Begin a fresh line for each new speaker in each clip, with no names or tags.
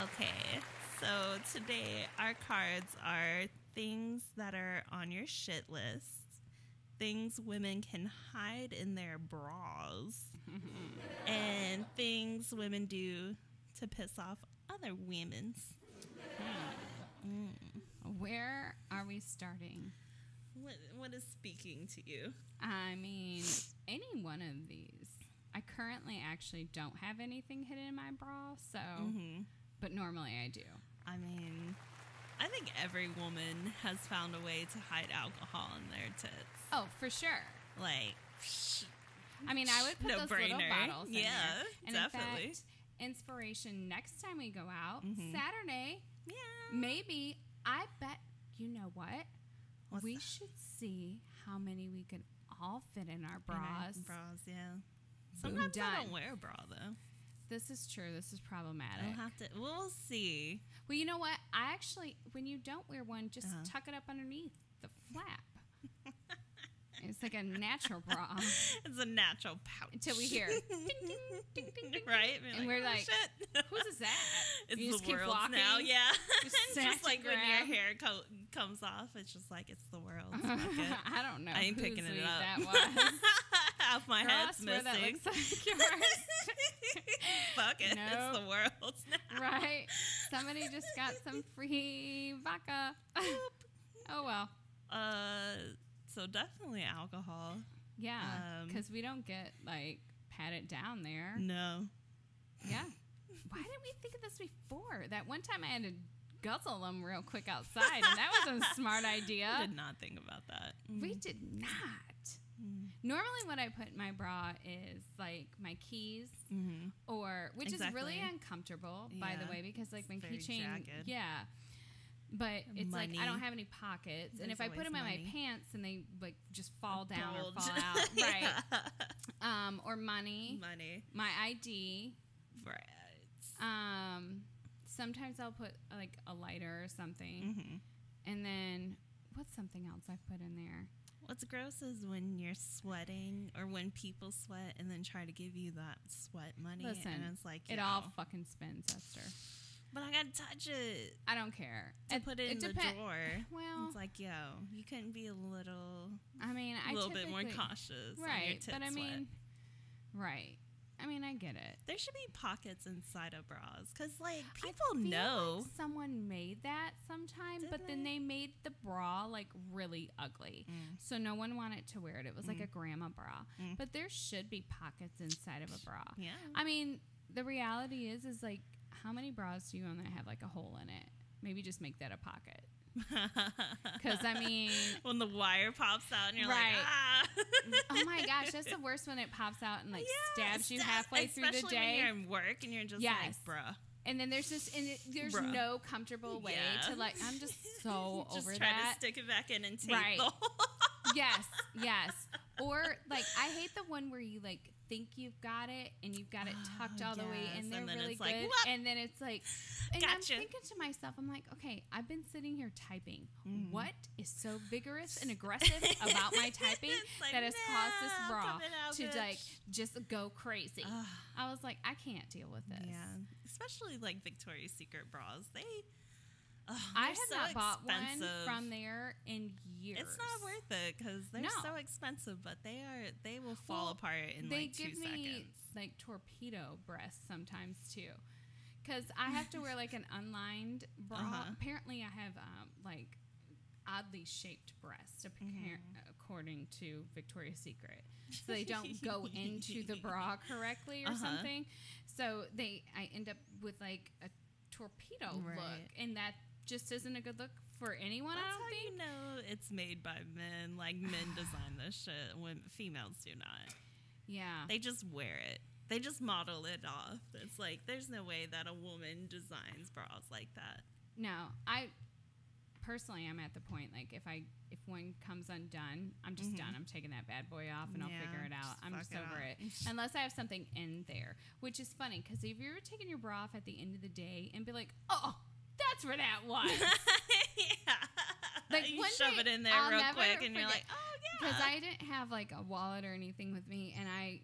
Okay, so today our cards are things that are on your shit list, things women can hide in their bras, and things women do to piss off other women's.
Where are we starting?
What is speaking to you?
I mean, any one of these. I currently actually don't have anything hidden in my bra, so, but normally I do.
I mean, I think every woman has found a way to hide alcohol in their tits.
Oh, for sure.
Like,
I mean, I would put those little
no-brainer.
bottles in
Yeah,
there. And
definitely.
in fact, inspiration next time we go out, Saturday,
yeah.
maybe, I bet, you know what?
What's
we
that?
should see how many we can all fit in our bras.
In our bras, yeah. Sometimes I
done.
don't wear a bra, though.
This is true. This is problematic.
I'll have to. We'll see.
Well, you know what? I actually, when you don't wear one, just tuck it up underneath the flap. It's like a natural bra
It's a natural pouch.
until we hear ding, ding, ding, ding, ding.
Right?
And we're like,
shit.
whose is that?
It's
You
the
just keep
world's
walking.
now, yeah.
Just
It's
snatch
just like
and
when
grab.
your hair comes off, it's just like it's the world's. Fuck it.
I don't know.
I ain't
whose
picking it
weed
up.
That was.
Half my
Girl, I
head's
swear that
missing.
looks like yours.
Fuck it.
Nope.
It's the world's now.
Right? Somebody just got some free vodka. Oh well.
So definitely alcohol.
Yeah, because we don't get like pat it down there.
No.
Yeah. Why didn't we think of this before? That one time I had to guzzle them real quick outside, and that was a smart idea.
I did not think about that.
We did not. Normally, what I put in my bra is like my keys, or which is really
Exactly.
uncomfortable, by the
Yeah.
way, because like my
It's very
keychain,
jagged.
yeah. But it's
Money.
like I don't have any pockets, and
There's
if I put
always
them in my
money.
pants and they like just fall down or
Bulge.
fall out, right? Or money,
Money.
my ID.
Right.
Sometimes I'll put like a lighter or something, and then what's something else I put in there?
What's gross is when you're sweating or when people sweat and then try to give you that sweat money.
Listen,
and it's like,
it
yo,
all fucking spins, Esther.
but I gotta touch it
I don't care.
to put it in the drawer.
Well,
It's like, yo, you couldn't be a little
I mean, I
little bit more
typically-
cautious on your
right?
tit
But I
sweat.
mean, right? I mean, I get it.
There should be pockets inside of bras because, like,
I
people
feel
know.
like someone made that sometime,
Did
but then
they?
they made the bra like really ugly, so no one wanted to wear it. It was like a grandma bra, but there should be pockets inside of a bra.
Yeah.
I mean, the reality is like, how many bras do you own that have like a hole in it? Maybe just make that a pocket. Because I mean,
when the wire pops out and you're
Right.
like, ah.
oh my gosh, that's the worst when it pops out and like stabs you halfway through the
Especially
day.
when you're in work and you're just
Yes.
like, bruh.
And then there's just, there's
Bruh.
no comfortable way
Yeah.
to like, I'm just so
Just
over
try
that.
to stick it back in and tape
Right.
the whole.
Yes. Or like, I hate the one where you like think you've got it and you've got it tucked all the way
yes.
in there
And then
really
it's like,
good.
whoop.
And then it's like, and
Gotcha.
I'm thinking to myself, I'm like, okay, I've been sitting here typing. What is so vigorous and aggressive about my typing
It's like,
that has caused this
"No,
bra
come it out,
to
bitch."
like just go crazy? I was like, I can't deal with this.
Yeah, especially like Victoria's Secret bras.
I have
so
not bought one
expensive.
from there in years.
It's not worth it because they're
No.
so expensive, but they will fall
Well,
apart in
they
like 2
give me
seconds.
like torpedo breasts sometimes too, because I have to wear like an unlined bra. Apparently, I have like oddly shaped breasts, according to Victoria's Secret, so they don't go into the bra correctly or something. So I end up with like a torpedo look, and that just isn't a good look for anyone.
That's
I don't
how
think.
you know it's made by men. Like men design this shit when females do not.
Yeah.
They just wear it. They just model it off. It's like there's no way that a woman designs bras like that.
No, I personally I'm at the point like if one comes undone, I'm just done. I'm taking that bad boy off and I'll figure it out.
just
I'm
fuck
just
it
over
up.
it. Unless I have something in there, which is funny because if you're taking your bra off at the end of the day and be like, oh, that's where that was.
Yeah.
Like
you
one
shove
day,
it in there
I'll
real
never
quick and you're
forget-
like, oh
because I didn't have like a wallet or anything with me, and I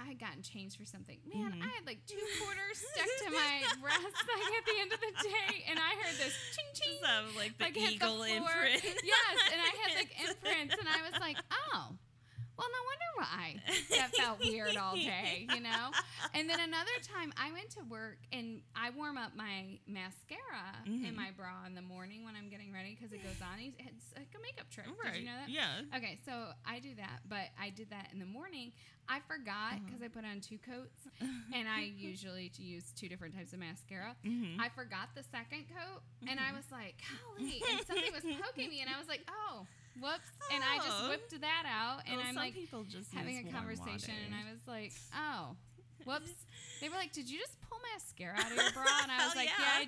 had gotten change for something. Man, I had like 2 quarters stuck to my breast like at the end of the day, and I heard this ching ching,
like the eagle imprint.
Yes, and I had like imprints, and I was like, oh. Well, no wonder why that felt weird all day, you know? And then another time I went to work and I warm up my mascara in my bra in the morning when I'm getting ready because it goes on. It's like a makeup trick.
Right.
Did you know that?
Yeah.
Okay, so I do that, but I did that in the morning. I forgot because I put on 2 coats and I usually use 2 different types of mascara. I forgot the second coat and I was like, golly, and something was poking me and I was like, oh. Whoops. And I just whipped that out and I'm like
people just
having a conversation and I was like, oh, whoops. They were like, did you just pull mascara out of your bra? And I was like, yeah,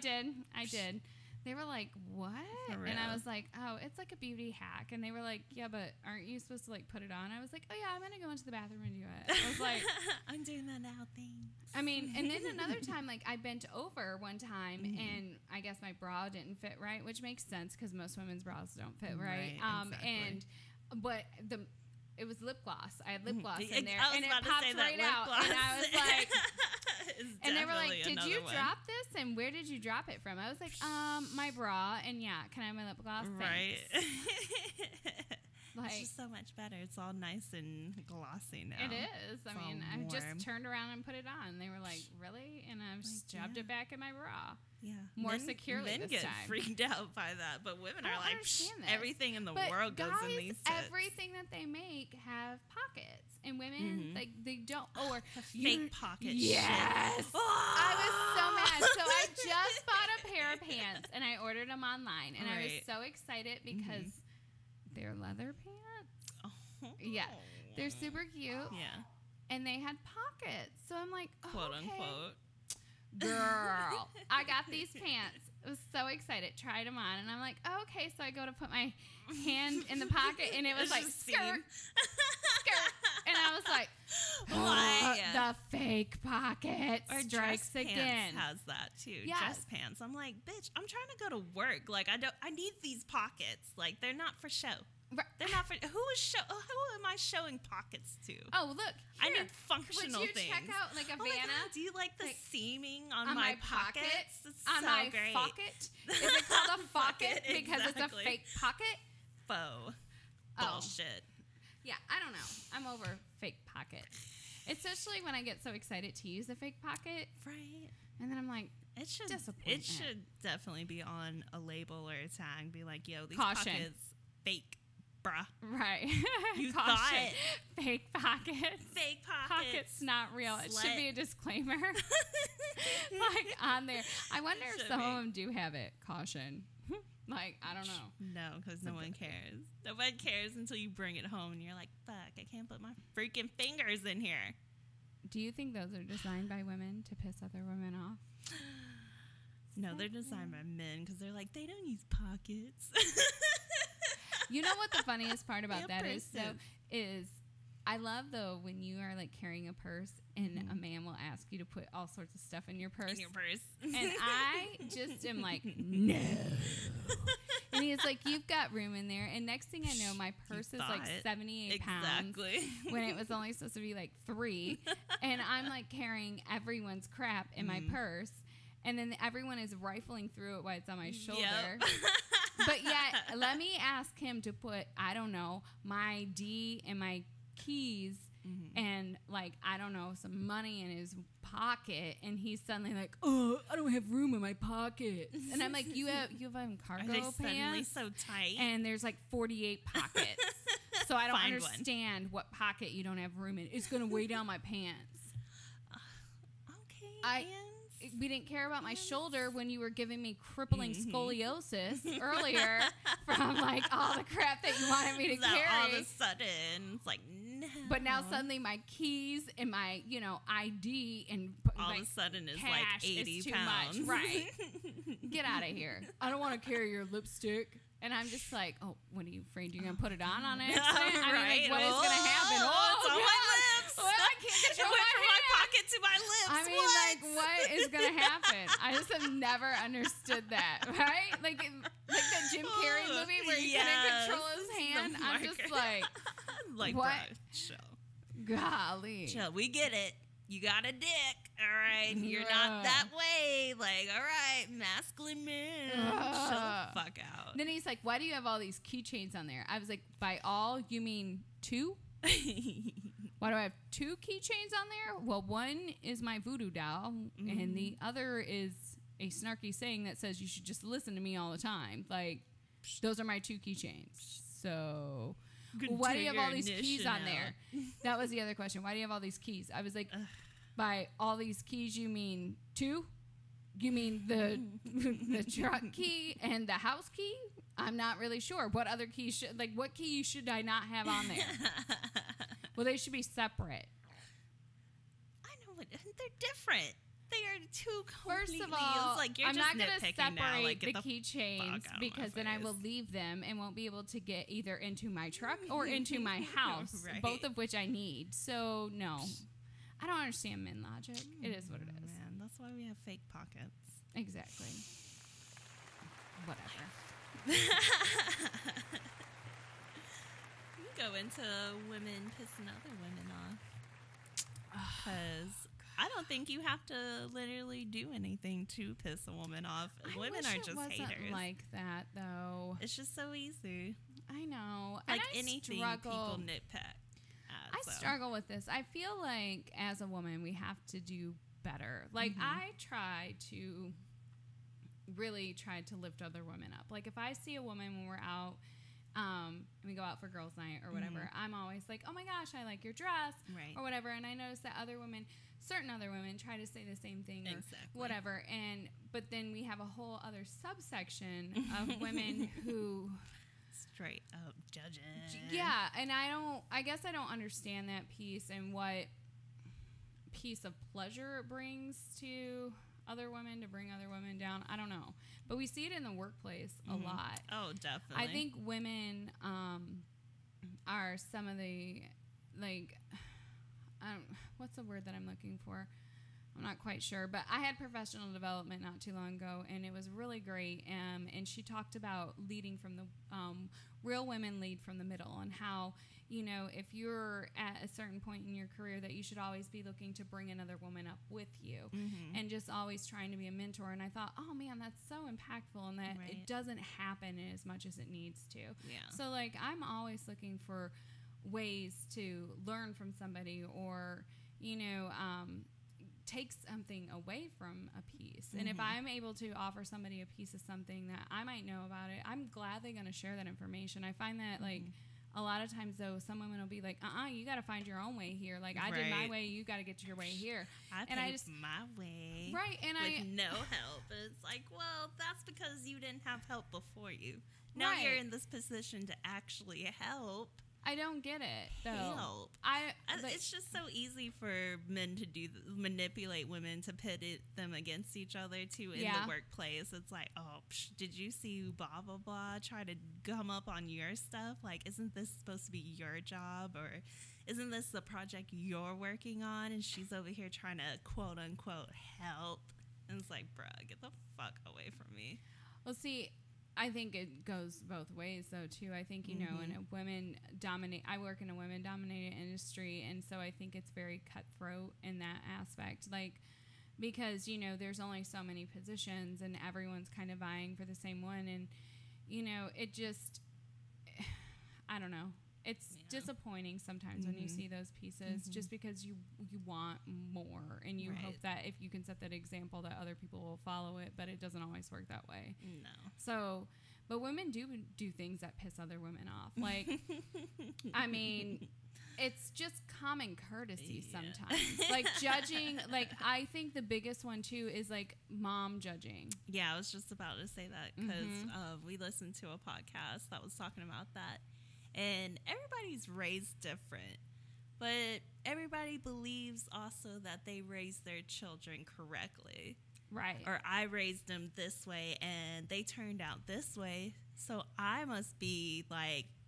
I did. They were like, what? And I was like, oh, it's like a beauty hack. And they were like, yeah, but aren't you supposed to like put it on? I was like, oh yeah, I'm going to go into the bathroom and do it. I was like,
I'm doing that now, thanks.
I mean, and then another time, like I bent over one time and I guess my bra didn't fit right, which makes sense because most women's bras don't fit right.
Exactly.
But it was lip gloss. I had lip gloss in there, and it popped right out.
Gloss.
And I was like, and they were like, "Did you
one.
drop this? And where did you drop it from?" I was like, my bra. And yeah, can I have my lip gloss?
Right.
Like,
it's just so much better. It's all nice and glossy now.
It is. I mean, I just turned around and put it on. They were like, "Really?" And I just shoved it back in my bra.
Yeah,
more securely.
Men
this
get
time.
freaked out by that, but women are like, everything in the
but
world
guys,
goes in these sets.
Everything that they make have pockets, and women like they don't. Or
fake pockets.
Yes, I was so mad. So I just bought a pair of pants, and I ordered them online, and I was so excited because they're leather pants. Yeah, they're super cute.
Yeah,
and they had pockets, so I'm like,
quote unquote.
Girl, I got these pants. I was so excited. Tried them on, and I'm like, oh, okay. So I go to put my hand in the pocket, and it was like skirt, skirt, and I was like,
why?
The fake pocket
or
strikes
dress
again.
Pants has that too.
Yes.
Dress pants. I'm like, bitch, I'm trying to go to work. Like, I need these pockets. Like, they're not for show. They're not for who am I showing pockets to?
Oh, look,
I need functional
Would you
things.
check out like a Vanna?
Do you like the seaming on my pockets? It's
on
so
my
great.
pocket? Is it called a pocket because it's a fake pocket?
Faux bullshit.
Yeah, I don't know. I'm over fake pocket, especially when I get so excited to use a fake pocket.
Right.
And then I'm like,
it should definitely be on a label or a tag. Be like, yo, these
Caution.
pockets fake. Bruh.
Right.
You thought it.
Fake pockets.
Fake pockets.
Pockets not real. It should be a disclaimer. Like on there. I wonder if some of them do have it. Caution. Like, I don't know.
No, because no one cares. No one cares until you bring it home and you're like, fuck, I can't put my freaking fingers in here.
Do you think those are designed by women to piss other women off?
No, they're designed by men because they're like, they don't use pockets.
You know what the funniest part about that is I love though when you are like carrying a purse and a man will ask you to put all sorts of stuff in your purse. And I just am like, no. And he's like, you've got room in there. And next thing I know, my purse is like 78 pounds when it was only supposed to be like 3. And I'm like carrying everyone's crap in my purse. And then everyone is rifling through it while it's on my shoulder. Yep. But yet, let me ask him to put, I don't know, my ID and my keys and, like, I don't know, some money in his pocket. And he's suddenly like, oh, I don't have room in my pockets. And I'm like, you have cargo pants?
Suddenly so tight.
And there's, like, 48 pockets. So I don't understand what pocket you don't have room in. It's going to weigh down my pants.
Okay,
we didn't care about my shoulder when you were giving me crippling scoliosis earlier from like all the crap that you wanted me to carry.
All of a sudden, it's like, no.
But now suddenly my keys and my, ID and
all of a sudden is like 80
is too
pounds.
Much. Right. Get out of here. I don't want to carry your lipstick. And I'm just like, oh, what are you afraid you're going to put it on accident? I mean, like, what is going to happen?
It's on my lips.
Well, I can't control
from my pocket to my lips.
I mean, like, what is going to happen? I just have never understood that, right? Like that Jim Carrey movie where he couldn't control his hand. I'm just like,
Like,
what?
Bro, chill.
Golly.
Chill. We get it. You got a dick, all right? You're not that way. Like, all right, masculine man. Chill the fuck out.
Then he's like, why do you have all these keychains on there? I was like, by all, you mean 2? Why do I have 2 keychains on there? Well, one is my voodoo doll, and the other is a snarky saying that says you should just listen to me all the time. Like, those are my 2 keychains. So... why do you have all these keys on there? That was the other question. Why do you have all these keys? I was like, by all these keys, you mean 2? You mean the truck key and the house key? I'm not really sure. What other keys what key should I not have on there? Well, they should be separate.
I know, but they're different. They are 2 completely.
First of all,
it's like, you're
I'm
just
not going to separate
now. Like,
the keychains because then I will leave them and won't be able to get either into my truck or into my house,
right.
both of which I need. So, no. I don't understand men logic. It is what it is.
Man, that's why we have fake pockets.
Exactly. Whatever.
You go into women pissing other women off. Because I don't think you have to literally do anything to piss a woman off. Women are just haters.
Like that, though.
It's just so easy.
I know.
Like,
and I
anything
struggle.
people nitpick.
I struggle with this. I feel like as a woman, we have to do better. Like, I try to lift other women up. Like, if I see a woman when we're out, and we go out for girls' night or whatever, I'm always like, oh my gosh, I like your dress,
right.
or whatever. And I notice that certain other women try to say the same thing or whatever. But then we have a whole other subsection of women who
straight up judging.
Yeah, and I guess I don't understand that piece and what piece of pleasure it brings to other women to bring other women down. I don't know. But we see it in the workplace a lot.
Oh, definitely.
I think women are some of the, what's the word that I'm looking for? I'm not quite sure. But I had professional development not too long ago, and it was really great. And she talked about leading from the, real women lead from the middle, and how, if you're at a certain point in your career, that you should always be looking to bring another woman up with you, and just always trying to be a mentor. And I thought, oh man, that's so impactful, and that it doesn't happen as much as it needs to.
Yeah.
So I'm always looking for ways to learn from somebody, or take something away from a piece. And if I'm able to offer somebody a piece of something that I might know about it, I'm gladly going to share that information. I find that a lot of times, though, some women will be like, you got to find your own way here. Like, I did my way, you got to get your way here.
I just my way.
Right. And
with no help. It's like, well, that's because you didn't have help before you. Now you're in this position to actually help.
I don't get it, though.
Help. It's just so easy for men to manipulate women to pit them against each other, too, in the workplace. It's like, did you see blah, blah, blah try to gum up on your stuff? Like, isn't this supposed to be your job? Or isn't this the project you're working on? And she's over here trying to, quote, unquote, help. And it's like, bruh, get the fuck away from me.
Well, see, I think it goes both ways, though, too. I think, in a I work in a women-dominated industry, and so I think it's very cutthroat in that aspect. Like, because, there's only so many positions, and everyone's kind of vying for the same one, and, it just, I don't know. It's disappointing sometimes when you see those pieces, just because you want more, and you hope that if you can set that example, that other people will follow it, but it doesn't always work that way.
No.
So, but women do things that piss other women off. Like, I mean, it's just common courtesy sometimes. Like, judging, I think the biggest one, too, is, mom judging.
Yeah, I was just about to say that, because we listened to a podcast that was talking about that. And everybody's raised different, but everybody believes also that they raised their children correctly.
Right.
Or I raised them this way and they turned out this way, so I must be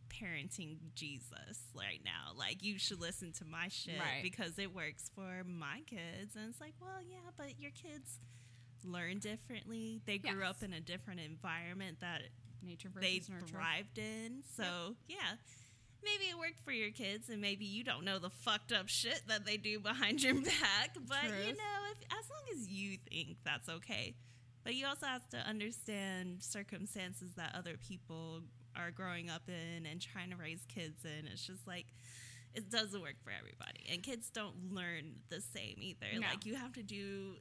parenting Jesus right now. Like, you should listen to my shit because it works for my kids. And it's like, well, yeah, but your kids learn differently. They grew up in a different environment that
nature versus
they
nurture.
thrived in. So, yeah, maybe it worked for your kids, and maybe you don't know the fucked up shit that they do behind your back. But, you know, as long as you think that's okay. But you also have to understand circumstances that other people are growing up in and trying to raise kids in. It's just like, it doesn't work for everybody. And kids don't learn the same either. No. Like, you have to do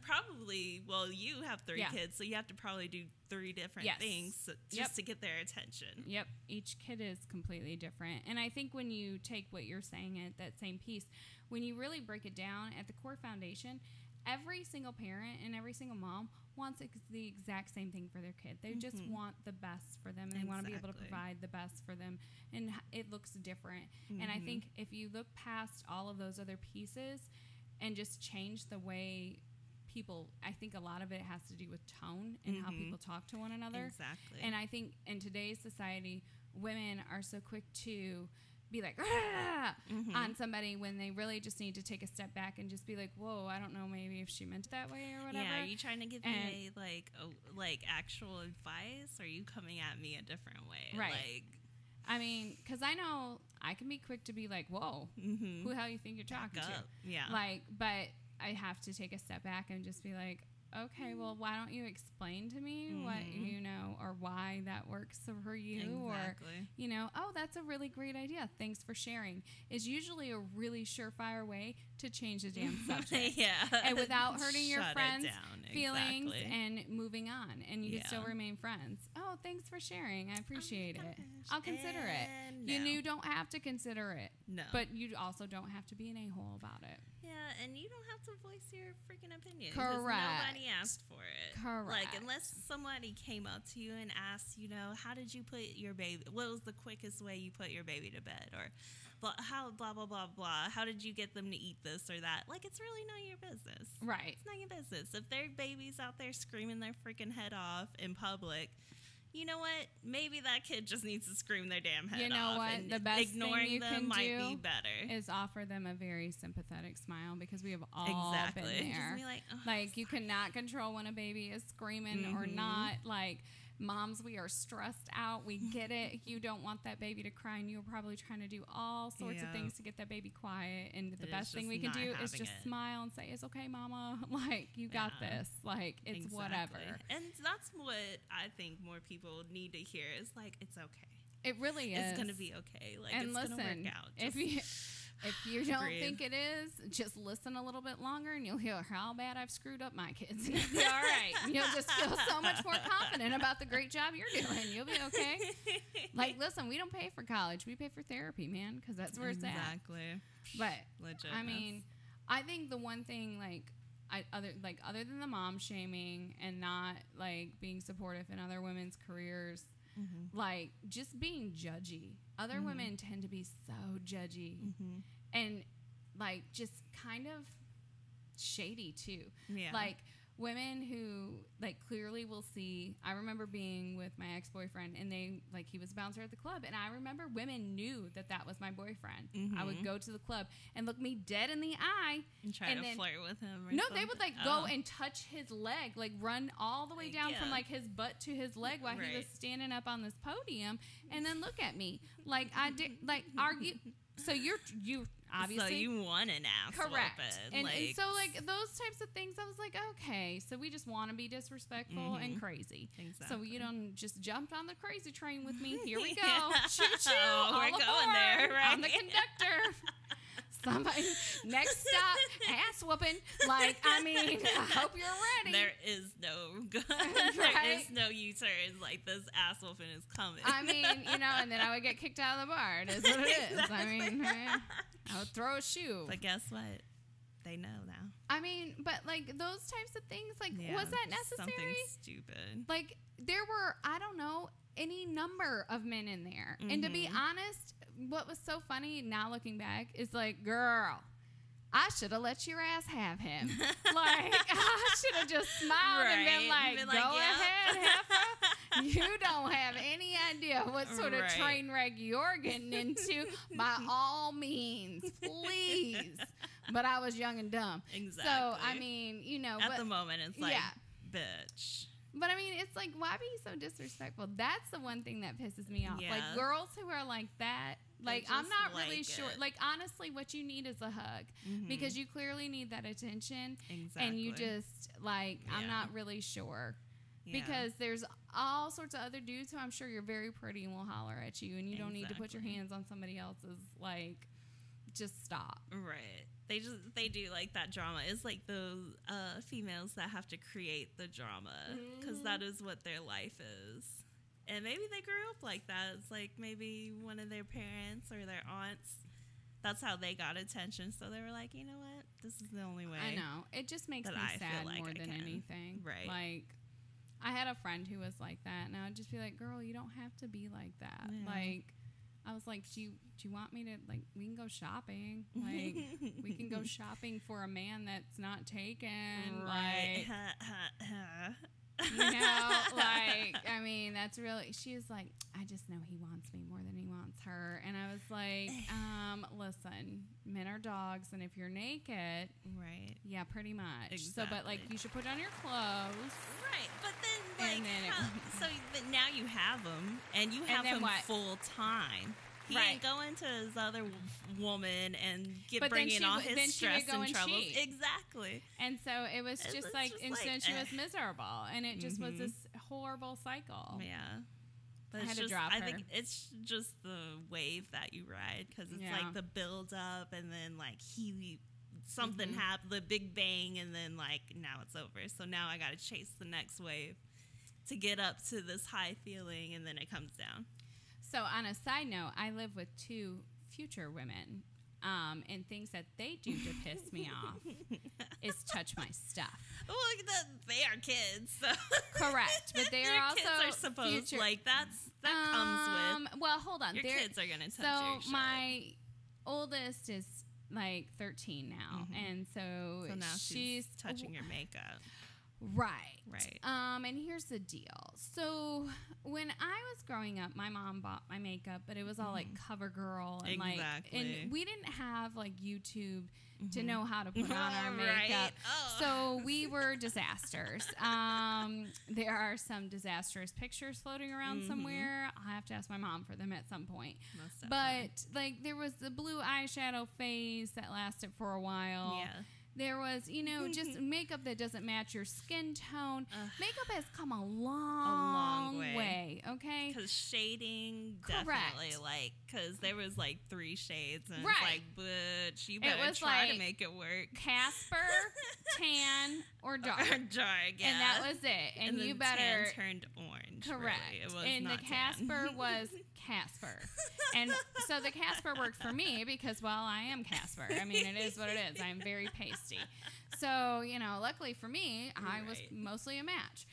probably, well, you have 3 kids, so you have to probably do 3 different things just to get their attention.
Yep. Each kid is completely different. And I think when you take what you're saying at that same piece, when you really break it down at the core foundation, every single parent and every single mom wants the exact same thing for their kid. They just want the best for them, and they want to be able to provide the best for them, and it looks different. And I think if you look past all of those other pieces and just change the way people, I think a lot of it has to do with tone and how people talk to one another.
Exactly.
And I think in today's society, women are so quick to be like on somebody when they really just need to take a step back and just be like, whoa, I don't know, maybe if she meant it that way or whatever.
Yeah, are you trying to give me like actual advice, or are you coming at me a different way?
Right.
Like,
I mean, because I know I can be quick to be like, whoa, who the hell you think you're talking to?
Yeah.
Like, but I have to take a step back and just be like, okay, well, why don't you explain to me what you know, or why that works for you, or, you know, oh, that's a really great idea, thanks for sharing, is usually a really surefire way to change the damn subject. And without hurting your friends' feelings and moving on, and you can still remain friends. Oh, thanks for sharing, I appreciate it. I'll consider it. No. You don't have to consider it.
No.
But you also don't have to be an a-hole about it.
Yeah, and you don't have to voice your freaking opinion.
Correct.
Nobody asked for it.
Correct.
Like, unless somebody came up to you and asked, you know, how did you put your baby, what was the quickest way you put your baby to bed? Or how blah, blah, blah, blah. How did you get them to eat this or that? Like, it's really not your business.
Right.
It's not your business. If their baby's out there screaming their freaking head off in public, you know what? Maybe that kid just needs to scream their damn head off.
You know what?
And
the best
ignoring
thing you
them
can
might
do
be better.
Is offer them a very sympathetic smile, because we have all been there.
Just be like, oh,
like, you cannot control when a baby is screaming or not. Like, moms, we are stressed out. We get it. You don't want that baby to cry, and you're probably trying to do all sorts of things to get that baby quiet. And the best thing we can do is just smile and say, it's okay, mama. Like, you got this. Like, it's whatever.
And that's what I think more people need to hear is, like, it's okay.
It really is.
It's going to be okay. Like,
and
it's going to work out.
If you don't think it is, just listen a little bit longer, and you'll hear how bad I've screwed up my kids. And you'll be all right. You'll just feel so much more confident about the great job you're doing. You'll be okay. Like, listen, we don't pay for college. We pay for therapy, man, because that's where it's at.
Exactly.
But,
legit.
I mean, I think the one thing, other than the mom shaming and not, like, being supportive in other women's careers, like, just being judgy. Other women tend to be so judgy and, like, just kind of shady, too. Yeah. Like, women who, like, clearly will see. I remember being with my ex-boyfriend, and he was a bouncer at the club, and I remember women knew that was my boyfriend. I would go to the club and look me dead in the eye
and try to flirt with him.
No, they would, like, go and touch his leg, like, run all the way down from, like, his butt to his leg while he was standing up on this podium, and then look at me like I did, like, argue. So you obviously.
So you want an ass
correct.
And
so, like, those types of things, I was like, okay, so we just want to be disrespectful and crazy.
Exactly.
So you don't just jump on the crazy train with me. Here we go. Choo choo.
We're going there, right?
I'm the conductor. Somebody, next stop, ass whooping. Like, I mean, I hope you're ready.
There is no there is no U-turns. Like, this ass whooping is coming.
I mean, you know, and then I would get kicked out of the bar. It is what it is. I mean, I would throw a shoe.
But guess what? They know now.
I mean, but, like, those types of things, like, was that necessary?
Something stupid.
Like, there were, I don't know, any number of men in there. And to be honest, what was so funny now looking back is, like, girl, I should have let your ass have him. Like, I should have just smiled and been like, go ahead, heifer. You don't have any idea what sort of train wreck you're getting into. By all means, please. But I was young and dumb.
Exactly.
So, I mean, you know.
At the moment, it's like, bitch.
But I mean, it's like, why be so disrespectful? That's the one thing that pisses me off.
Yeah.
Like girls who are like that. Like I'm not really
like
sure.
it.
Like honestly, what you need is a hug because you clearly need that attention.
Exactly.
And you just like I'm not really sure. Because there's all sorts of other dudes who I'm sure you're very pretty and will holler at you, and you don't need to put your hands on somebody else's. Like, just stop.
Right. They do like that drama. It's like those females that have to create the drama because that is what their life is. And maybe they grew up like that. It's like maybe one of their parents or their aunts. That's how they got attention. So they were like, you know what? This is the only way.
I know. It just makes me sad more than anything.
Right.
Like, I had a friend who was like that, and I would just be like, girl, you don't have to be like that. Yeah. Like, I was like, do you want me to, like, we can go shopping. Like, we can go shopping for a man that's not taken.
Right.
Like, you know, like, I mean, that's really, she was like, I just know he wants me more than he wants her. And I was like, listen, men are dogs, and if you're naked,
right.
Yeah, pretty much.
Exactly.
So, but, like, you should put on your clothes.
Right. But then, like, so now you have him, and you have him full time. He ain't going to his other woman and bringing all his stress and troubles.
Cheat.
Exactly.
And so it was just like, instead she was miserable. And it just was this horrible cycle.
Yeah. But
I had to drop her.
I think it's just the wave that you ride because it's like the build up and then like something happened, the big bang, and then like now it's over. So now I got to chase the next wave to get up to this high feeling, and then it comes down.
So on a side note, I live with 2 future women, and things that they do to piss me off is touch my stuff.
Well, they are kids, so
correct, but they are also
kids are supposed
future.
Like that comes with.
Well, hold on,
your kids are gonna touch your shit.
So my oldest is like 13 now, and so
now she's touching your makeup.
Right. And here's the deal. So when I was growing up, my mom bought my makeup, but it was all like CoverGirl and like, and we didn't have like YouTube to know how to put on our makeup.
Right.
So we were disasters. There are some disastrous pictures floating around somewhere. I'll have to ask my mom for them at some point. But like there was the blue eyeshadow phase that lasted for a while.
Yeah.
There was, just makeup that doesn't match your skin tone. Makeup has come a long way, okay?
Because shading, definitely, because there was, 3 shades, and it's like, but you better try to make it work.
Casper, tan, or dark.
Or dark, yeah.
And that was it. And you better...
tan turned orange.
Correct.
Really. It was
and
not
the Casper was Casper. And so the Casper worked for me because, well, I am Casper. I mean, it is what it is. I'm very pasty. So, luckily for me, I was mostly a match.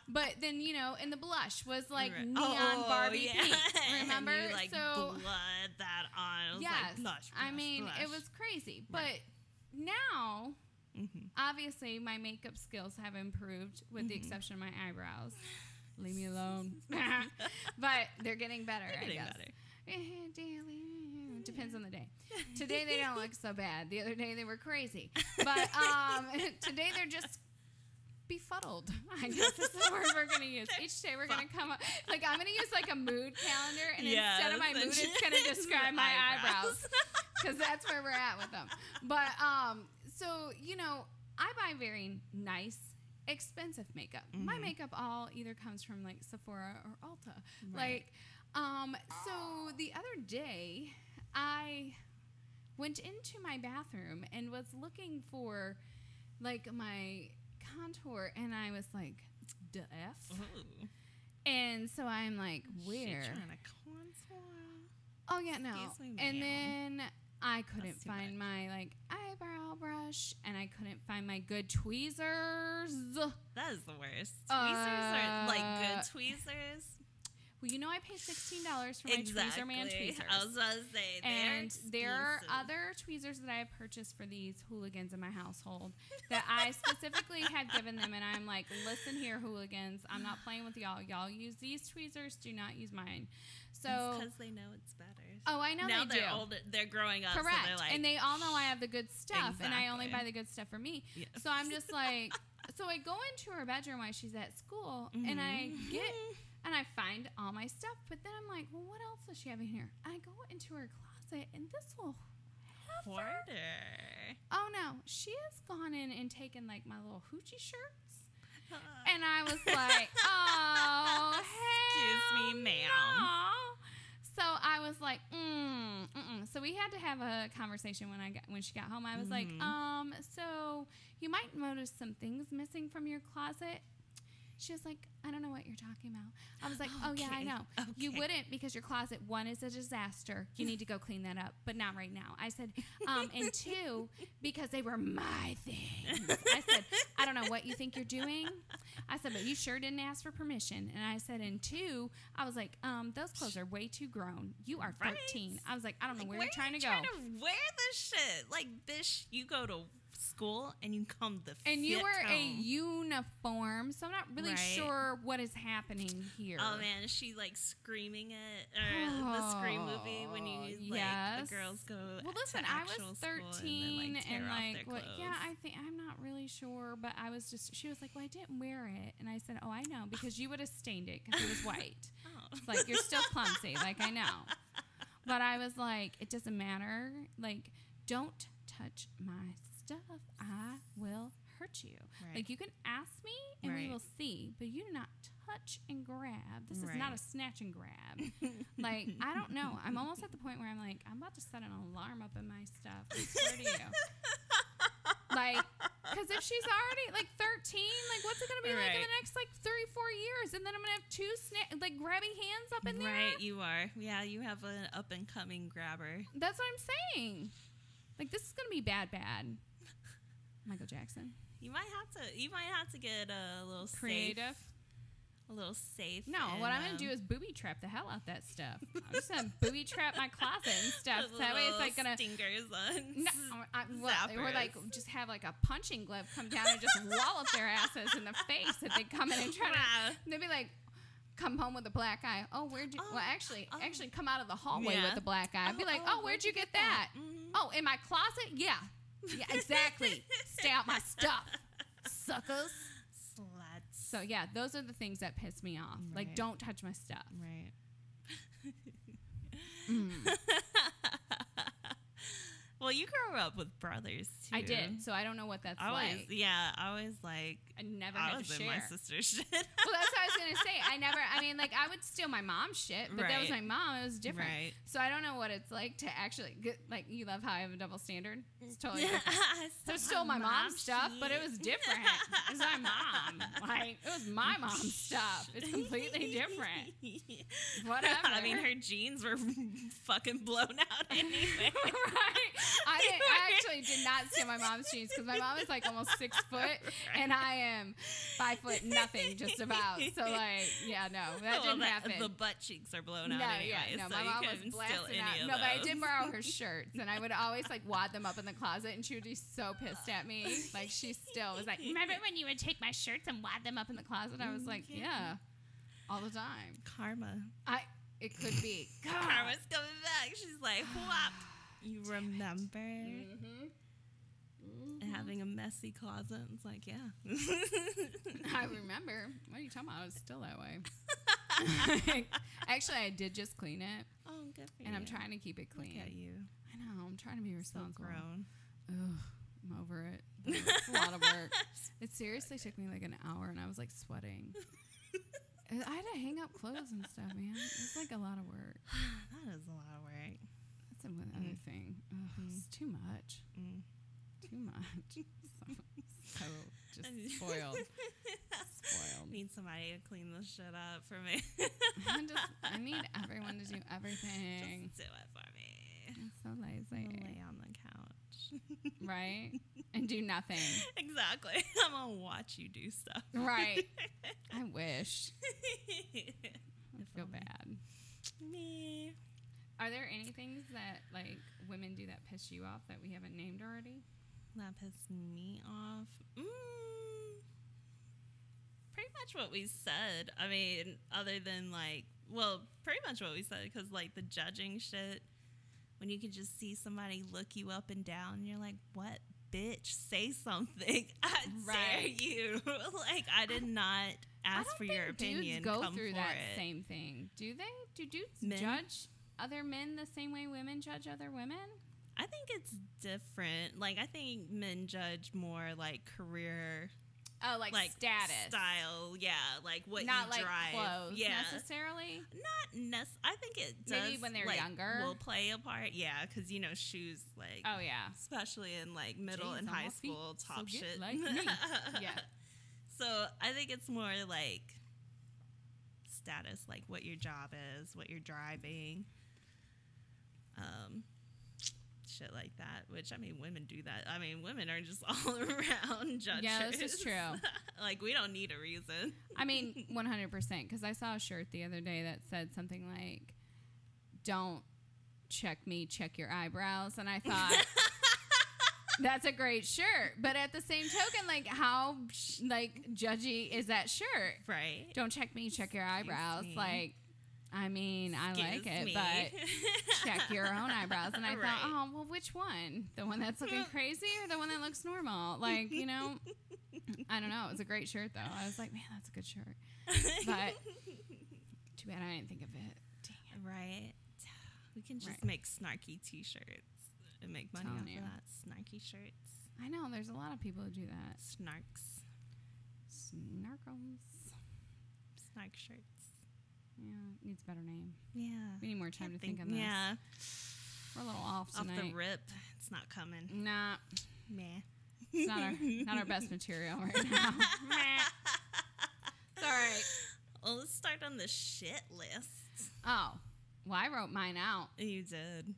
But then, and the blush was neon Barbie pink. Remember?
And you, blood that on. It was blush,
I mean,
blush.
it was crazy. But now, obviously, my makeup skills have improved with the exception of my eyebrows. Leave me alone. But they're getting better, I guess. Depends on the day. Today they don't look so bad. The other day they were crazy. But today they're just befuddled. I guess is the word we're going to use. Each day we're going to come up. I'm going to use a mood calendar, and instead of my mood, it's going to describe my eyebrows. Because that's where we're at with them. But, so, I buy very nice, expensive makeup. My makeup all either comes from Sephora or Ulta.
Right.
So the other day I went into my bathroom and was looking for my contour, and I was like, the F?
Ooh.
And so I'm like, where?
She trying to contour?
Oh yeah, no.
Me,
and then I couldn't find my eyebrow brush, and I couldn't find my good tweezers.
That is the worst. Tweezers are good tweezers.
Well, I paid $16 for my Tweezer Man tweezers.
I was about to say,
and there are other tweezers that I have purchased for these hooligans in my household that I specifically had given them, and I'm like, listen here, hooligans, I'm not playing with y'all. Y'all use these tweezers. Do not use mine. So
because they know it's better.
Oh, I know
now
they do.
They're older. They're growing up.
Correct.
So they're
and they all know I have the good stuff, and I only buy the good stuff for me.
Yes.
So I'm just like, So I go into her bedroom while she's at school, and I find all my stuff. But then I'm like, well, what else does she have in here? I go into her closet, and this little
hoarder.
Oh no, she has gone in and taken like my little hoochie shirts, and I was like, oh,
excuse me, ma'am.
No. So I was like, So we had to have a conversation when she got home. I was like, so you might notice some things missing from your closet. She was like, I don't know what you're talking about. I was like, oh, yeah, I know. Okay. You wouldn't, because your closet, one, is a disaster. You need to go clean that up, but not right now. I said, and two, because they were my things. I said, I don't know what you think you're doing. I said, but you sure didn't ask for permission. And I said, and two, I was like, those clothes are way too grown. You are 13. Right? I was like, I don't know where you're trying to go.
Trying to wear this shit. Like, bitch, you go to school and you come the
and you wear a uniform, so I'm not really sure what is happening here.
Oh man, she like screaming it, or the Scream movie when you like the girls go.
Well, listen, I was 13 and like what? Yeah, I think I'm not really sure, but I was just. She was like, "Well, I didn't wear it," and I said, "Oh, I know, because you would have stained it because it was white." Like, you're still clumsy, like I know, but I was like, it doesn't matter. Like, don't touch my stuff. I will hurt you. Right. Like, you can ask me and we will see, but you do not touch and grab. This is not a snatch and grab. Like, I don't know. I'm almost at the point where I'm like, I'm about to set an alarm up in my stuff. I swear to you. Like, because if she's already like 13, like, what's it going to be like in the next like 3-4 years? And then I'm going to have two like grabbing hands up in there.
Right, you are. Yeah, you have an up and coming grabber.
That's what I'm saying. Like, this is going to be bad. Michael Jackson.
You might have to get a little
creative.
A little safe.
No, what I'm going to do is booby trap the hell out that stuff. I'm just going to booby trap my closet and stuff. So that way it's like going to...
stingers on.
No, or like just have like a punching glove come down and just wallop their asses in the face if they come in and try to... They'd be like... Come home with a black eye. Oh, where'd you... well, actually come out of the hallway with a black eye. I'd be like, where'd you get that? Mm-hmm. Oh, in my closet? Yeah. Yeah, exactly. Stay out my stuff, suckers. Sluts. So, yeah, those are the things that piss me off. Right. Like, don't touch my stuff.
Right. Well, you grew up with brothers, too.
I did, so I don't know what that's like.
Yeah, I was like...
I never had to share.
in my sister's shit.
Well, that's what I was going to say. I would steal my mom's shit, but that was my mom. It was different. Right. So I don't know what it's like to actually get, like, you love how I have a double standard? It's totally different. So I stole my mom's stuff, but it was different. It was my mom. Like, it was my mom's stuff. It's completely different. Whatever.
I mean, her jeans were fucking blown out anyway.
Right. I actually did not steal my mom's jeans because my mom is like almost 6 foot and I am 5 foot nothing, just about. So like, yeah, no, that didn't happen.
The butt cheeks are blown out anyway.
No,
so
my mom was blasting out. No, but I did borrow her shirts and I would always like wad them up in the closet and she would be so pissed at me. Like, she still was like, remember when you would take my shirts and wad them up in the closet? I was like, yeah, all the time.
Karma.
It could be.
Karma's coming back. She's like, whop. You remember having a messy closet? It's like, yeah.
I remember. What are you talking about? I was still that way. Actually, I did just clean it.
Oh, good for you.
And I'm trying to keep it clean.
Look at you.
I know. I'm trying to be responsible.
So grown.
Ugh, I'm over it. It's a lot of work. It seriously took me like an hour, and I was like sweating. I had to hang up clothes and stuff, man. It's like a lot of work.
That is a lot of work.
That's another thing. Ugh, it's too much. Too much. So just spoiled.
Need somebody to clean this shit up for me.
I need everyone to do everything.
Just do it for me.
I'm so lazy.
I'm gonna lay on the couch.
Right? And do nothing.
Exactly. I'm gonna watch you do stuff.
Right. I wish. I feel bad.
Me.
Are there any things that, like, women do that piss you off that we haven't named already?
That piss me off? Pretty much what we said. I mean, other than, like, well, pretty much what we said, because, like, the judging shit, when you can just see somebody look you up and down, and you're like, what, bitch, say something. I dare you. Like, I did not ask for your opinion.
Dudes go
Come
through
for
that
it.
same thing. Do they? Do dudes
Men?
judge other men the same way women judge other women?
I think it's different. Like, I think men judge more like career,
Oh, like status,
style. Yeah, like what
not
you
like
drive.
clothes
Yeah,
necessarily.
not I think it does.
Maybe when they're
like,
younger
will play a part. Yeah, because you know shoes like.
Oh yeah.
Especially in like middle
Jeez,
and
on
high
my feet,
school,
so
top
get
shit.
like me. Yeah.
So I think it's more like status, like what your job is, what you're driving, shit like that. Which I mean, women do that. I mean, women are just all around judges.
Yeah, this is true.
Like we don't need a reason.
I mean, 100%. Because I saw a shirt the other day that said something like, "Don't check me, check your eyebrows," and I thought. That's a great shirt, but at the same token, like how like judgy is that shirt?
Right.
Don't check me, check your eyebrows.
me.
Like, I mean, I like
Excuse
it,
me.
but check your own eyebrows. And I
Right.
thought, oh, well, which one? The one that's looking crazy or the one that looks normal? Like, you know, I don't know. It was a great shirt, though. I was like, man, that's a good shirt. But too bad I didn't think of it. Dang it.
Right. We can just
Right.
make snarky T-shirts and make money
Telling
off
you.
of that. Snarky shirts.
I know. There's a lot of people who do that.
Snarks.
Snarkles.
Snark shirts.
Yeah, needs a better name.
Yeah.
We need more time to think on this.
Yeah.
We're a little off
Off
tonight.
the rip. It's not coming.
Nah,
Meh.
it's not our best material right now. Meh. It's all right.
Well, let's start on the shit list.
Oh, well, I wrote mine out.
You did.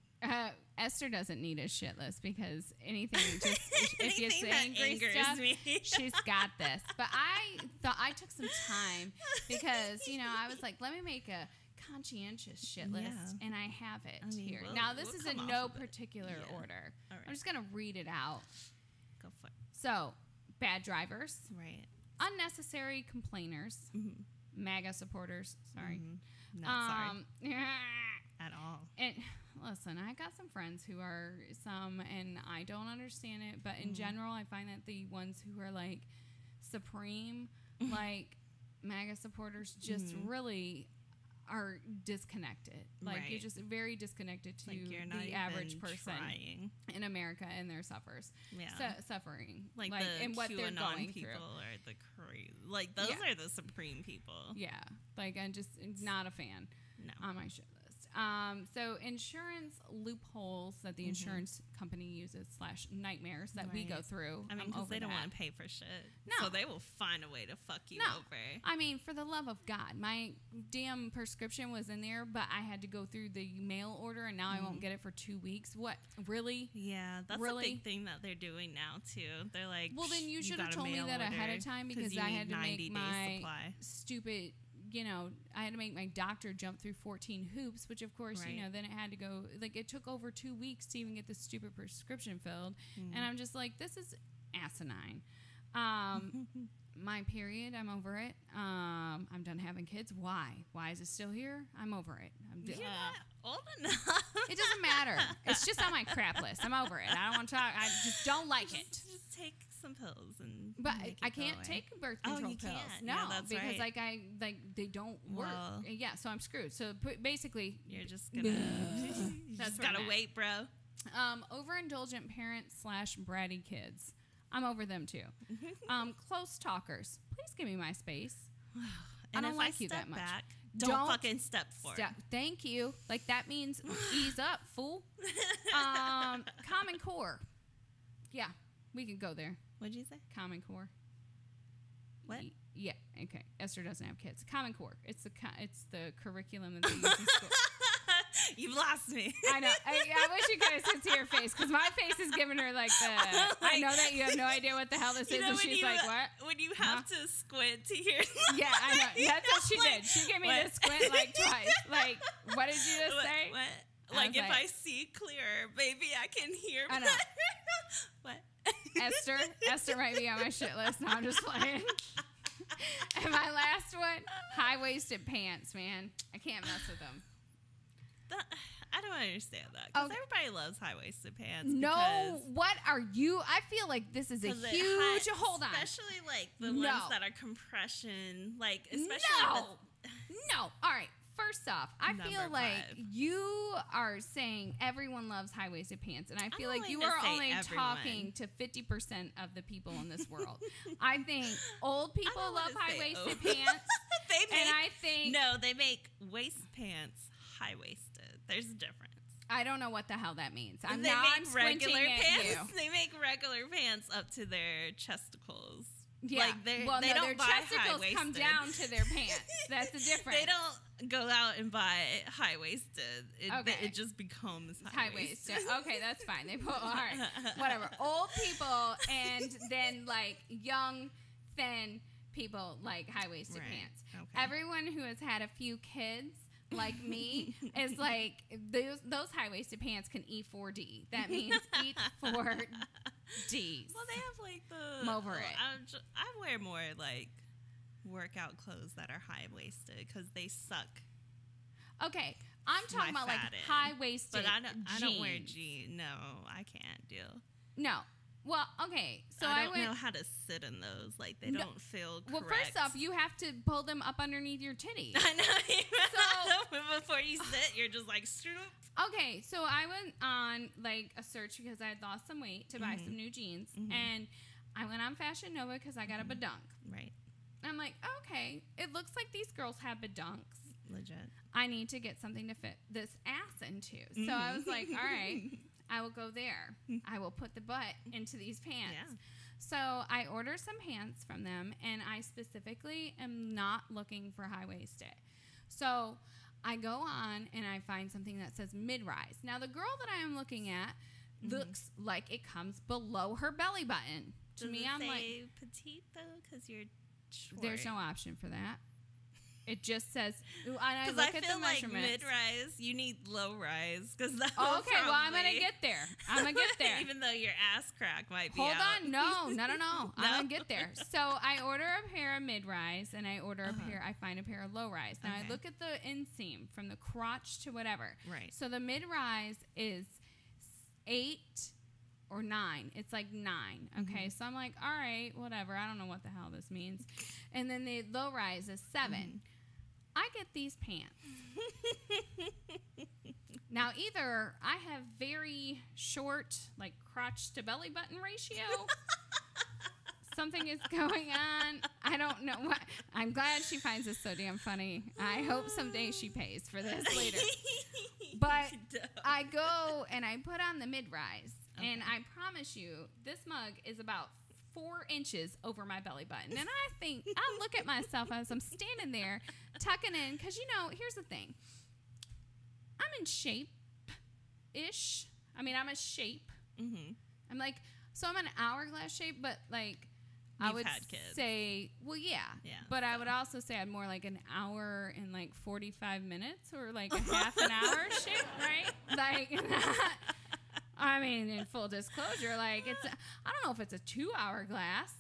Esther doesn't need a shit list because anything just if you
Anything
say
that
angry
angers
stuff,
me.
she's got this. But I thought I took some time because I was like, let me make a conscientious shit list,
Yeah.
and I have it
I mean,
here.
we'll-
Now this
we'll
is
come
in
off
no
of it.
particular
Yeah.
order.
All right.
I'm just gonna read it out.
Go for it.
So, bad drivers,
Right.
unnecessary complainers,
Mm-hmm.
MAGA supporters. Sorry.
Not sorry at all.
And listen, I got some friends who are and I don't understand it, but in general, I find that the ones who are like supreme, like MAGA supporters, just really are disconnected. Like you're
Right.
just very disconnected to
Like you're not
the
even
average person
trying.
in America and their suffering.
Yeah.
Suffering,
Like the
and what they're
QAnon
going
people
through.
are the crazy. Like those
Yeah.
are the supreme people.
Yeah, like I'm just not a fan
No.
on my shit list. So insurance loopholes that the insurance company uses / nightmares that we
Right.
go through.
I mean,
I'm
because
over
they don't
that.
want to pay for shit.
No.
So they will find a way to fuck you
No.
over.
I mean, for the love of God, my damn prescription was in there, but I had to go through the mail order, and now I won't get it for 2 weeks. What? Really?
Yeah, that's
Really?
a big thing that they're doing now too. They're like,
Well, then you should have
gotta
told me
mail
that ahead
order
of time
'cause
because
you
I
need
had to
90
make
days
my
supply.
stupid, I had to make my doctor jump through 14 hoops, which of course,
Right.
then it had to go, like it took over 2 weeks to even get this stupid prescription filled.
Mm.
And I'm just like, this is asinine. My period, I'm over it. I'm done having kids. Why? Why is it still here? I'm over it.
You're not old enough.
It doesn't matter. It's just on my crap list. I'm over it. I don't want to talk. I just don't like it.
Just take some pills and.
But
make it
I
go
can't
away.
take birth
Oh,
control
you
pills.
can't.
No,
Yeah, that's
because
right.
they don't work.
Well-
Yeah, so I'm screwed. So basically,
You're just gonna. you
That's
just
where I'm
gotta
at.
wait, bro.
overindulgent parents / bratty kids. I'm over them too. Close talkers. Please give me my space.
And
don't
if
like
I
you
step
that much.
back,
Don't
don't fucking step forward.
Thank you. Like that means ease up, fool. Common Core. Yeah, we could go there.
What'd you say?
Common Core.
What?
Yeah. Okay. Esther doesn't have kids. Common Core. It's the curriculum that they use in school.
You've lost me.
I know. I wish you guys could see her face because my face is giving her like the. I know that you have no idea what the hell this
You
is,
know
and
when
she's
you,
like, "What?"
When you have to squint to hear.
Yeah, I know. That's what she
Like,
did. She gave me
what?
this squint like twice. Like, what did you just
What?
say?
What?
I
Like
was
if
like-
I see clearer, maybe I can hear
I know.
better. What?
Esther might be on my shit list. No, I'm just playing. And my last one, high-waisted pants, man. I can't mess with them.
I I don't understand that. Because everybody loves high-waisted pants.
No, what are you? I feel like this is a huge... Hold on.
Especially, like, the ones that are compression. Like, especially...
No. All right. First off, I feel like you are saying everyone loves high-waisted pants, and I feel like you are only talking to 50% of the people in this world. I think old people love high-waisted pants,
they make waist pants high-waisted. There's a difference.
I don't know what the hell that means. I'm
regular
pants.
They make regular pants up to their chesticles.
Yeah.
Like they
their
don't buy
chesticles come down to their pants. That's the difference.
They don't go out and buy high-waisted. It just becomes high-waisted.
Okay, that's fine. They put, all right, whatever. Old people and then, like, young, thin people like high-waisted pants. Okay. Everyone who has had a few kids, like me, is like, those high-waisted pants can E4D. That means eat 4 D's.
Well, they have like the...
I'm over it.
I wear more like workout clothes that are high-waisted because they suck.
Okay, I'm talking about like high-waisted
But I don't wear jeans. No, I can't deal.
No. Well, okay, so
I don't know how to sit in those. Like, they don't feel correct.
Well, first off, you have to pull them up underneath your titties.
I know. So before you sit, you're just like, swoop.
Okay, so I went on, like, a search because I had lost some weight to buy some new jeans. And I went on Fashion Nova because I got a badunk.
Right.
And I'm like, okay, it looks like these girls have badunks.
Legit.
I need to get something to fit this ass into. So I was like, all right. I will go there. I will put the butt into these pants. Yeah. So I order some pants from them, and I specifically am not looking for high-waisted. So I go on, and I find something that says mid-rise. Now, the girl that I am looking at looks like it comes below her belly button.
To me, I'm like petite, though, because you're short.
There's no option for that. It just says, and I look at
feel
the measurements.
Like mid-rise, you need low-rise. Okay,
well, I'm going to get there. I'm going to get there.
Even though your ass crack might be
Hold
out.
on. No. I'm going to get there. So I order a pair of mid-rise, and I order I find a pair of low-rise. Now, I look at the inseam from the crotch to whatever.
Right.
So the mid-rise is 8 or 9. It's like 9. Okay, so I'm like, all right, whatever. I don't know what the hell this means. And then the low-rise is 7. I get these pants. Now, either I have very short, like, crotch to belly button ratio. Something is going on. I don't know what. I'm glad she finds this so damn funny. I hope someday she pays for this later. But I go and I put on the mid-rise. Okay. And I promise you, this mug is about 4 inches over my belly button. And I look at myself as I'm standing there tucking in, because, here's the thing. I'm in shape-ish. I mean, I'm a shape. I'm like, so I'm an hourglass shape, but like, I would say, well, yeah. But I would also say I'm more like an hour and like 45 minutes or like a half an hour shape, right? Like, I mean, in full disclosure, like I don't know if it's a 2-hour glass,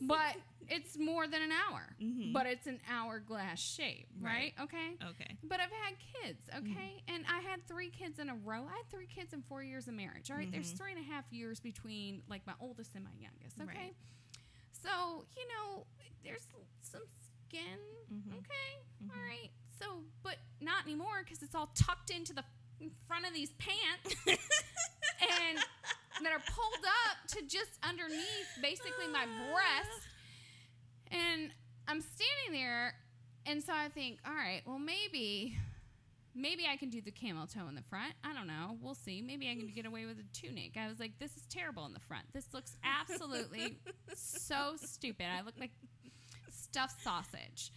but it's more than an hour. But it's an hourglass shape, right? Okay. But I've had kids, okay? And I had 3 kids in a row. I had 3 kids in 4 years of marriage, all right? There's 3.5 years between like my oldest and my youngest, okay? Right. So, there's some skin, okay? All right. So, but not anymore because it's all tucked into the front of these pants and that are pulled up to just underneath basically my breast. And I'm standing there, and so I think, all right, well, maybe I can do the camel toe in the front. I don't know. We'll see. Maybe I can get away with a tunic. I was like, this is terrible in the front. This looks absolutely so stupid. I look like stuffed sausage.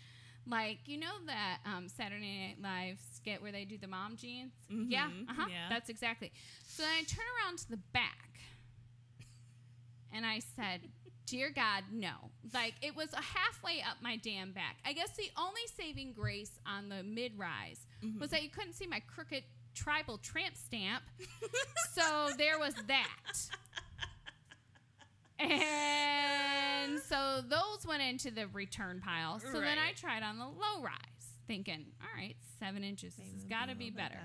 Like, that Saturday Night Live skit where they do the mom jeans? Yeah, that's exactly. So then I turn around to the back, and I said, dear God, no. Like, it was a halfway up my damn back. I guess the only saving grace on the mid-rise was that you couldn't see my crooked tribal tramp stamp. So there was that. And so those went into the return pile. So then I tried on the low rise, thinking, all right, 7 inches. This has got to be better.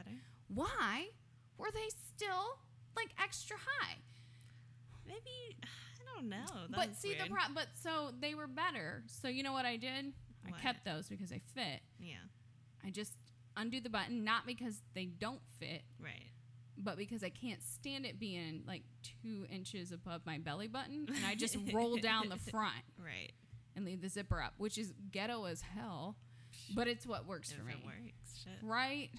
why were they still like extra high?
Maybe, I don't know.
But see, weird. But so they were better. So you know what I did? What? I kept those because they fit.
Yeah.
I just undo the button, not because they don't fit.
Right.
But because I can't stand it being like 2 inches above my belly button, and I just roll down the front.
Right.
And leave the zipper up, which is ghetto as hell, but it's what works for me.
It works, shit.
Right?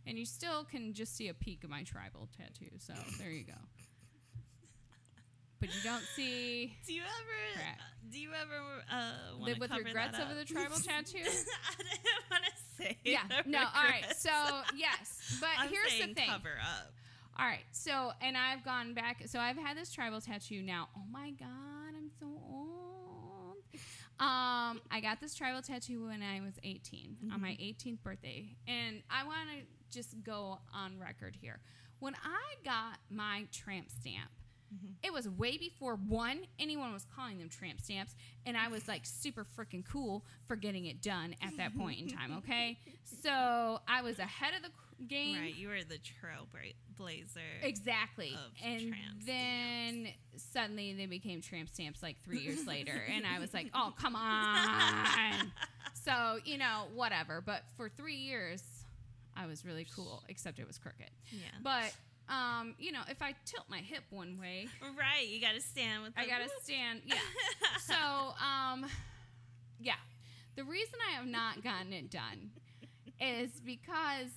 And you still can just see a peek of my tribal tattoo, so there you go. But you don't see.
Do you ever
live with regrets over the tribal tattoo?
I didn't want to say.
Yeah. No. All right. So yes, but here's the thing.
Cover up.
All right. So and I've gone back. So I've had this tribal tattoo now. Oh my God, I'm so old. I got this tribal tattoo when I was 18 on my 18th birthday, and I want to just go on record here. When I got my tramp stamp. It was way before anyone was calling them tramp stamps, and I was like super freaking cool for getting it done at that point in time. Okay, so I was ahead of the game.
Right, you were the trailblazer.
Exactly, and
tramp
then suddenly they became tramp stamps like 3 years later, and I was like, oh come on. So whatever. But for 3 years, I was really cool, except it was crooked.
Yeah,
but. If I tilt my hip one way,
right, you gotta stand with.
I gotta stand. Yeah. So, yeah. The reason I have not gotten it done is because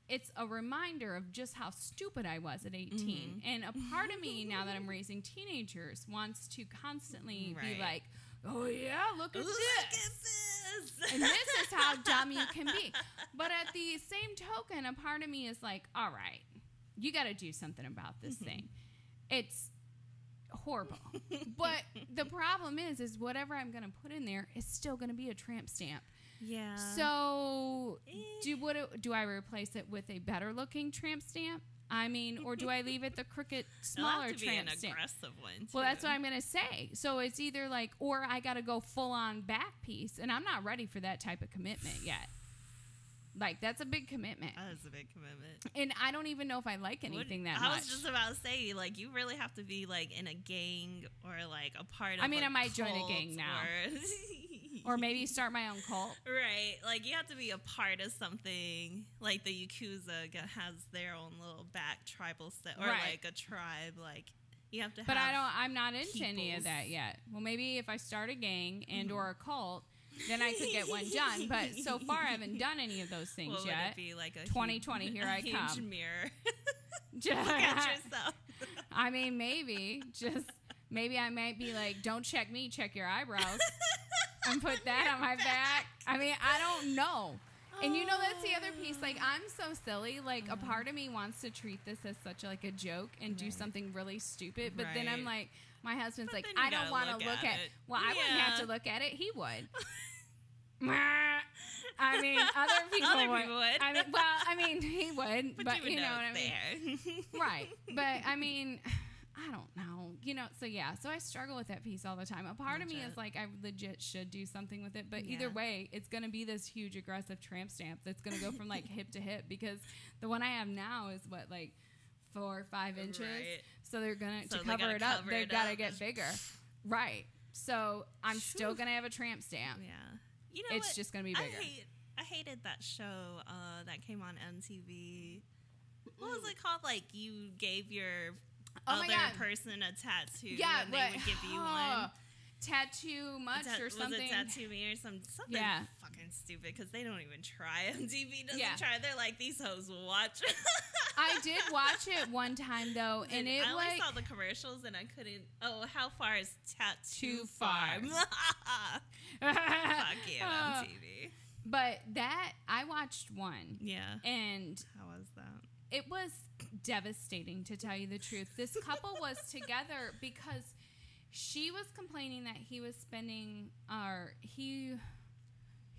it's a reminder of just how stupid I was at 18, and a part of me now that I'm raising teenagers wants to constantly be like, oh yeah, look at this. And this is how dumb you can be. But at the same token, a part of me is like, all right, you got to do something about this thing. It's horrible. But the problem is whatever I'm going to put in there is still going to be a tramp stamp.
Yeah.
So do I replace it with a better looking tramp stamp? I mean, or do I leave it the crooked, smaller tramp stamp?
Aggressive one, too.
Well, that's what I'm going to say. So it's either like, or I got to go full on back piece, and I'm not ready for that type of commitment yet. Like, that's a big commitment.
That is a big commitment.
And I don't even know if I like anything that much.
I was just about to say, like, you really have to be, like, in a gang or, like, a part of
I mean,
I
might join a gang now. Or maybe start my own cult.
Right. Like, you have to be a part of something. Like, the Yakuza has their own little back tribal set. Or, like, a tribe. Like, you have to have
But I'm not into any of that yet. Well, maybe if I start a gang and or a cult, then I could get one done. But so far, I haven't done any of those things
yet.
Would
it be like a
2020, here I come.
Huge mirror.
Look
at yourself.
I mean, maybe I might be like, don't check me, check your eyebrows. And put that on my back. I mean, I don't know. And that's the other piece. Like, I'm so silly. Like, a part of me wants to treat this as such like a joke and do something really stupid. But then I'm like, my husband's like, I don't want to look at it. Well, I wouldn't have to look at it. He would. I mean, other people would. I mean, he would. But you know what I mean? Right. But, I mean, I don't know. So I struggle with that piece all the time. A part of me is like, I legit should do something with it. But either way, it's going to be this huge aggressive tramp stamp that's going to go from like hip to hip, because the one I have now is like 4 or 5 inches. Right. So they're going to cover it up. They've got to get bigger. Right. So I'm still going to have a tramp stamp.
Yeah.
It's just going to be bigger.
I hated that show that came on MTV. What was it called? Like, you gave your other person a tattoo, and they would give you one.
Tattoo much or something.
Was it Tattoo Me or something fucking stupid, because they don't even try. MTV doesn't try. They're like, these hoes will watch.
I did watch it one time, though, and I
only saw the commercials, and I couldn't. Oh, how far is Tattoo Farm? Fuck you, MTV.
But I watched one.
Yeah.
And
how was that?
It was devastating, to tell you the truth. This couple was together because she was complaining that he was spending,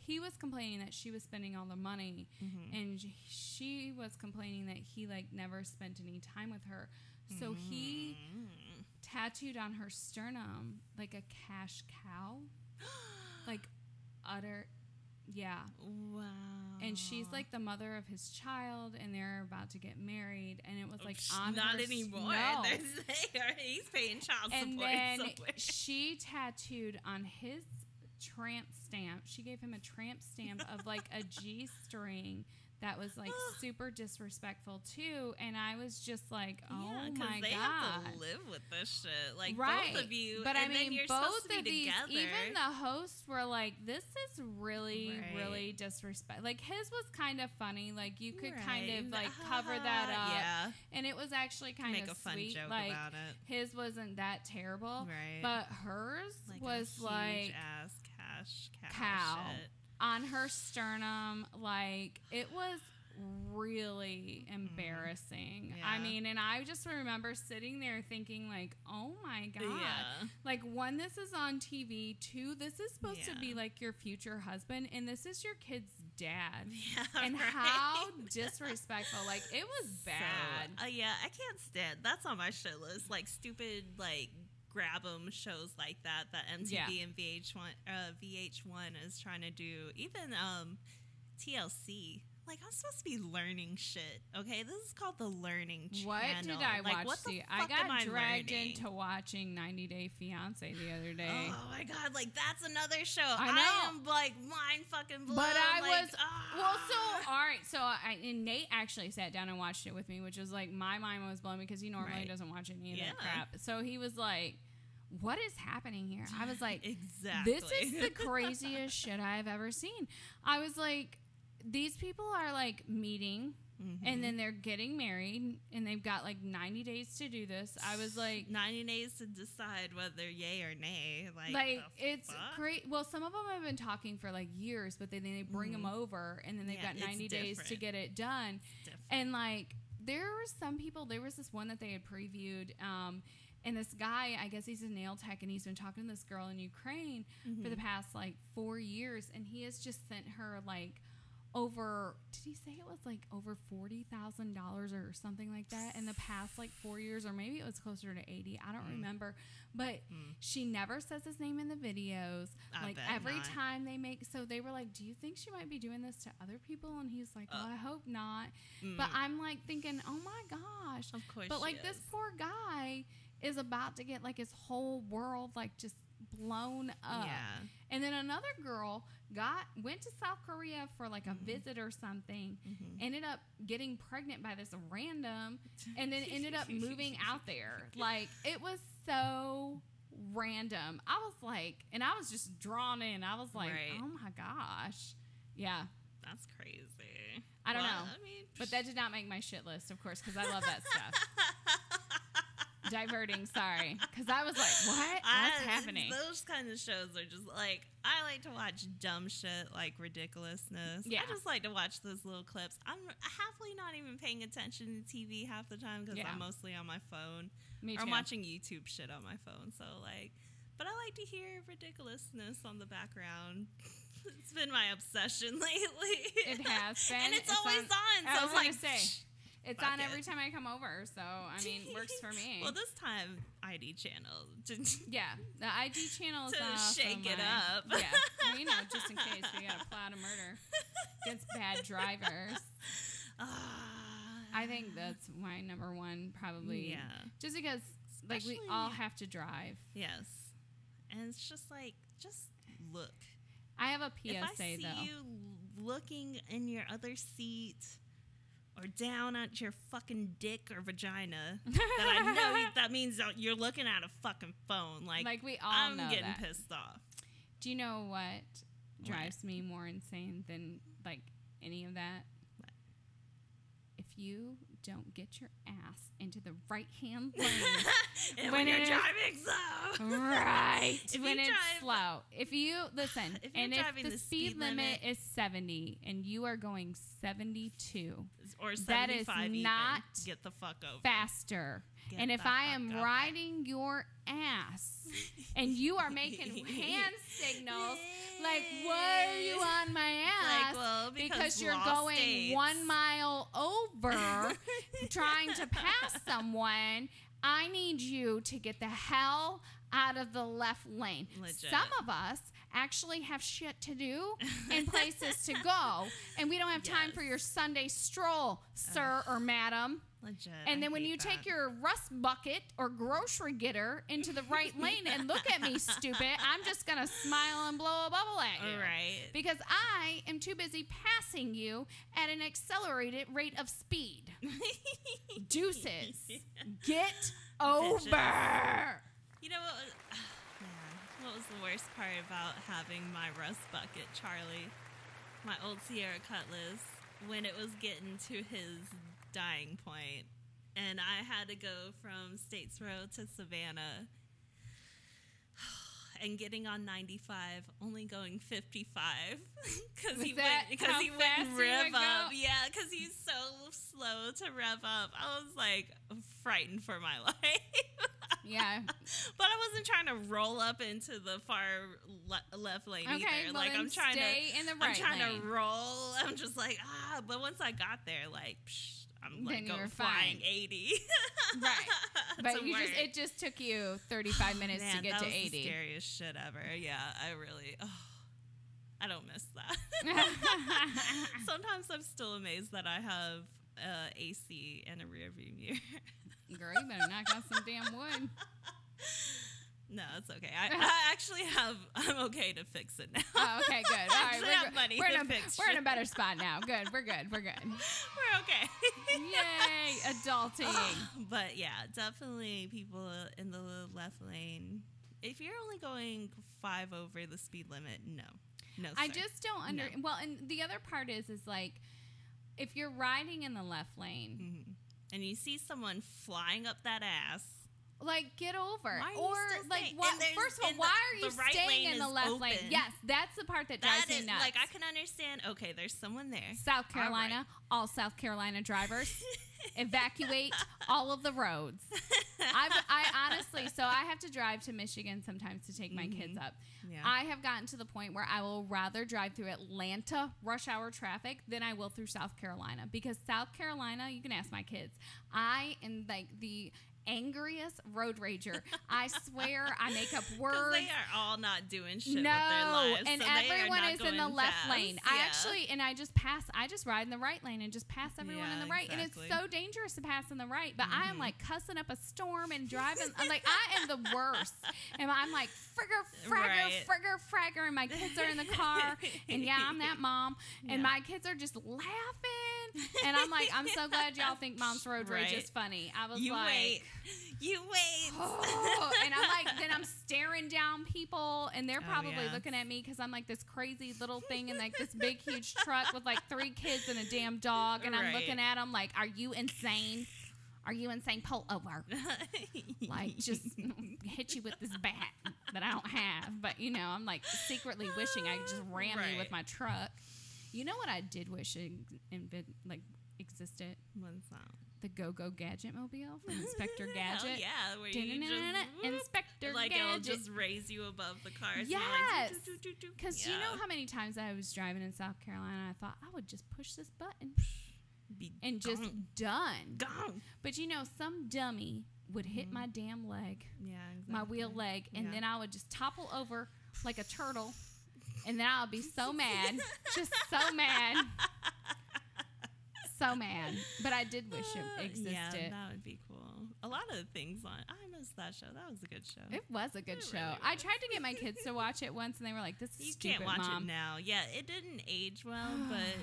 he was complaining that she was spending all the money, and she was complaining that he like never spent any time with her. So he tattooed on her sternum like a cash cow, like utter Yeah.
Wow.
And she's like the mother of his child, and they're about to get married, and it was like on
not
her
anymore.
No.
He's paying child
and
support
then
somewhere.
she tattooed on his tramp stamp. She gave him a tramp stamp of like a G-string that was like super disrespectful too, and I was just like, oh my
they
god,
have to live with this shit, like
right.
both of you.
But
and
I mean,
then you're
both
supposed to
of
be
these,
together.
even the hosts were like, this is really,
Right.
really disrespect. Like his was kind of funny, like you could kind of
Right.
like cover that up,
Yeah,
and it was actually kind
make
of
a fun
sweet.
joke
Like
about it.
his wasn't that terrible,
Right.
but hers
Like
was
a
like
huge ass cow shit.
on her sternum. Like it was really embarrassing. I
Yeah.
mean, and I just remember sitting there thinking like, oh my god,
Yeah.
like one, this is on TV, two, this is supposed to
Yeah.
be like your future husband, and this is your kid's dad.
Yeah,
And
right.
how disrespectful. Like it was bad.
So, yeah, I can't stand. That's on my shit list. Like stupid, like grab 'em shows like that MTV and VH1 is trying to do. Even TLC. Like, I'm supposed to be learning shit, okay? This is called the Learning Channel.
What did I
like,
watch?
What the
I
fuck
got
am I
dragged
learning?
into watching 90 Day Fiance the other day.
Oh my god, like that's another show.
I know.
I am like mind fucking blown.
But I
like,
was well. So all right. So and Nate actually sat down and watched it with me, which was like my mind was blown because he normally
Right.
doesn't watch any of that
Yeah.
crap. So he was like, "What is happening here?" I was like,
exactly.
"This is the craziest shit I've ever seen." I was like, "These people are like meeting."
Mm-hmm.
And then they're getting married, and they've got like 90 days to do this. I was like,
90 days to decide whether yay or nay. Like the
it's
fuck?
great. Well, some of them have been talking for like years, but then they bring them over, and then they've
Yeah,
got 90
it's
days to
different.
get it done.
Different.
And like, there were some people. There was this one that they had previewed, and this guy, I guess he's a nail tech, and he's been talking to this girl in Ukraine for the past like 4 years, and he has just sent her like over, did he say it was like over $40,000 or something like that in the past like 4 years, or maybe it was closer to 80. I don't remember, but she never says his name in the videos.
I
like
bet
every
not.
time they make, so they were like, do you think she might be doing this to other people? And he's like, well, I hope not. But I'm like thinking, oh my gosh.
Of course
But
she
like this
is.
poor guy is about to get like his whole world like just blown up.
Yeah.
And then another girl went to South Korea for like a visit or something, ended up getting pregnant by this random, and then ended up moving out there. Like it was so random. I was like, and I was just drawn in. I was like,
Right.
oh my gosh. Yeah.
That's crazy.
I don't
Well,
know.
I mean,
But that did not make my shit list, of course, because I love that stuff. Diverting, sorry. Because I was like, what? What's happening?
Those kind of shows are just like, I like to watch dumb shit like ridiculousness.
Yeah.
I just like to watch those little clips. I'm happily not even paying attention to TV half the time because
Yeah.
I'm mostly on my phone.
Me
Or I'm
too.
watching YouTube shit on my phone. So, like, but I like to hear ridiculousness on the background. It's been my obsession lately.
It has been.
And it's always on.
I
So
was
I'm like,
gonna say, it's
fuck
on every
it.
time I come over. So, I mean, works for me.
Well, this time, ID channel.
Yeah, the ID channel is
To
also
shake it
mine.
up.
Yeah, well, you know, just in case we got a plot of murder against bad drivers. I think that's my number one, probably.
Yeah.
Just because, like, we
Especially-
all have to drive.
Yes. And it's just like, just look.
I have a
If I
PSA
see
though.
you looking in your other seat or down at your fucking dick or vagina, that I know that means that you're looking at a fucking phone. Like
we all
I'm
know
getting
that.
pissed off.
Do you know what drives me more insane than like any of that?
What?
If you don't get your ass into the right hand lane
And
when
when you're
it is-
driving slow.
right
If
when
you
it's
drive-
slow. If you listen,
If you're
and if
driving
the
the
speed
speed
limit
limit-
is 70 and you are going 72,
Or
That is
75 even.
not
Get the fuck over.
faster.
Get
And if
the
I
fuck
am
over.
riding your ass and you are making hand signals like, why are you on my ass?
Like, well, because
you're
law
going
states.
1 mile over trying to pass someone. I need you to get the hell out of the left lane.
Legit.
Some of us actually have shit to do and places to go, and we don't have time for your Sunday stroll, sir or madam.
Legit.
And then when you take your rust bucket or grocery getter into the right lane and look at me, stupid, I'm just going to smile and blow a bubble at you.
Right.
Because I am too busy passing you at an accelerated rate of speed. Deuces. Get over.
You know what? What was the worst part about having my rust bucket, Charlie? My old Sierra Cutlass, when it was getting to his dying point, and I had to go from States Road to Savannah, and getting on 95, only going 55 because he wouldn't rev up. Yeah, because he's so slow to rev up. I was like frightened for my life.
Yeah,
but I wasn't trying to roll up into the far left lane either.
Well,
like
I'm trying
to roll. I'm just like But once I got there, like. I'm like flying 80.
Right. But it just took you 35 minutes to get to 80.
That was the scariest shit ever. Yeah, I don't miss that. Sometimes I'm still amazed that I have AC and a rear view mirror.
Girl, you better knock out some damn wood.
No, it's okay. I'm okay to fix it now.
Oh, okay, good. All right, we're in a better
shit.
Spot now. Good, we're good.
We're okay.
Yay, adulting.
But yeah, definitely people in the left lane. If you're only going 5 over the speed limit, no, sir.
I just don't Well, and the other part is like, if you're riding in the left lane,
and you see someone flying up that ass.
Like, get over.
Or, like, what?
First of all, why are you staying in the left lane? Yes, that's the part that drives me nuts.
Like, I can understand, okay, there's someone there.
South Carolina, all South Carolina drivers, evacuate all of the roads. I honestly, so I have to drive to Michigan sometimes to take my kids up. Yeah. I have gotten to the point where I will rather drive through Atlanta rush hour traffic than I will through South Carolina. Because South Carolina, you can ask my kids, I am like the angriest road rager. I swear I make up words.
They are all not doing shit with their lives.
And
so
everyone is in the left
fast.
lane.
Yeah.
I just ride in the right lane and just pass everyone in the right.
Exactly.
And it's so dangerous to pass in the right. But I am like cussing up a storm and driving. I'm like, I am the worst. And I'm like, frigger, fragger. And my kids are in the car. And yeah, I'm that mom. And my kids are just laughing. And I'm like, I'm so glad y'all think mom's road rage is funny. I was
You wait.
Oh, and I'm like, then I'm staring down people, and they're probably looking at me because I'm like this crazy little thing in like this big, huge truck with like 3 kids and a damn dog, and I'm looking at them like, are you insane? Are you insane? Pull over. Like, just hit you with this bat that I don't have. But, you know, I'm like secretly wishing I could just ram you with my truck. You know what I did wish existed?
What's that?
The Go-Go Gadget Mobile from Inspector Gadget.
Hell yeah, where you just
Inspector
like
Gadget.
It'll just raise you above the cars.
Yes, because you know how many times I was driving in South Carolina, I thought I would just push this button and just done. But you know, some dummy would hit my damn leg, my wheel leg, and then I would just topple over like a turtle, and then I would be so mad, just so mad. So mad, but I did wish it existed.
Yeah, that would be cool. A lot of the things I missed that show. That was a good show.
It was a good show. Really I tried to get my kids to watch it once, and they were like, "This is stupid,
Mom." You can't watch
it
now. Yeah, it didn't age well, but